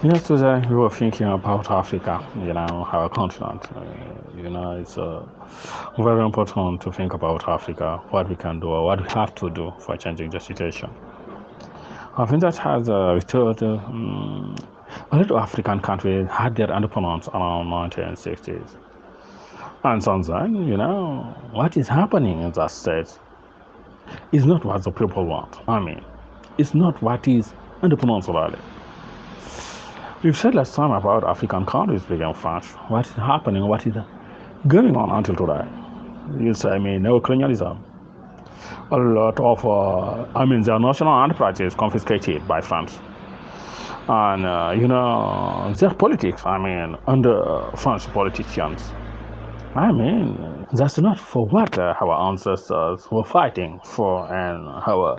Yesterday we were thinking about Africa, our continent. It's very important to think about Africa, what we can do or what we have to do for changing the situation. I think that has returned, a lot of African countries had their independence around 1960s. And since then, what is happening in that state is not what the people want. It's not what is independence really. We've said last time about African countries being French. What is happening? What is going on until today? Neocolonialism. A lot of, their national enterprises confiscated by France. And, their politics, under French politicians. That's not for what our ancestors were fighting for, and our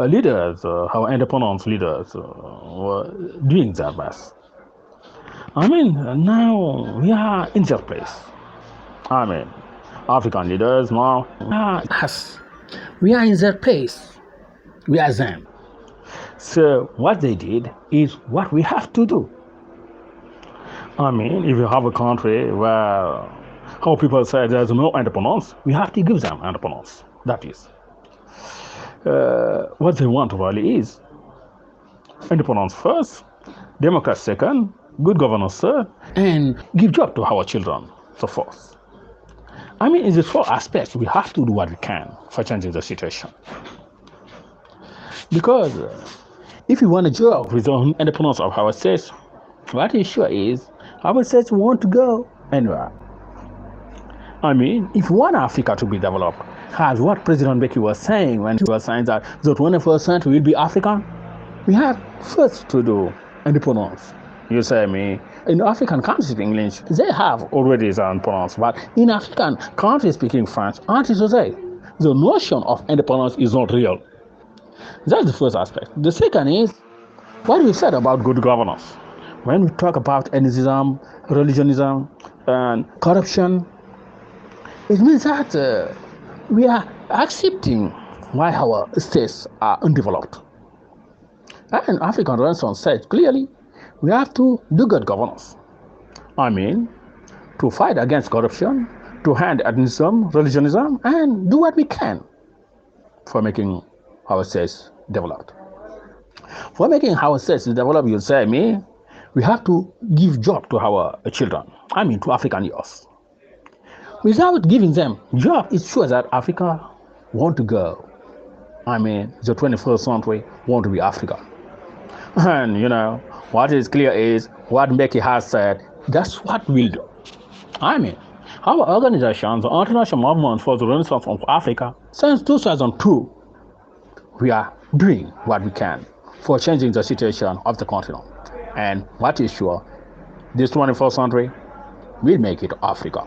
leaders, our independence leaders were doing their best. Now we are in that place. African leaders now are Us. We are in their place. We are them. So what they did is what we have to do. If you have a country where how people say there's no independence, we have to give them independence. That is what they want really is independence first, democracy second, good governance third, and give job to our children, so forth. In these four aspects, we have to do what we can for changing the situation. Because if we want a job with the independence of our states, what is sure is our states want to go anywhere. If we want Africa to be developed, as what President Becky was saying when he was saying that the 21st century will be African, we have first to do independence. In African countries speaking English, they have already the independence, but in African countries speaking French, until today, the notion of independence is not real. That's the first aspect. The second is what we said about good governance. When we talk about ethnicism, religionism, and corruption, it means that we are accepting why our states are undeveloped. And African Renaissance said clearly, we have to do good governance. To fight against corruption, to hand ethnicism, religionism, and do what we can for making our states developed. For making our states developed, you say we have to give job to our children, to African youth. Without giving them job, it's sure that Africa want to go. The 21st century want to be Africa. And what is clear is what Mbeki has said, that's what we'll do. Our organization, the International Movement for the Renaissance of Africa, since 2002, we are doing what we can for changing the situation of the continent. And what is sure, this 21st century will make it Africa.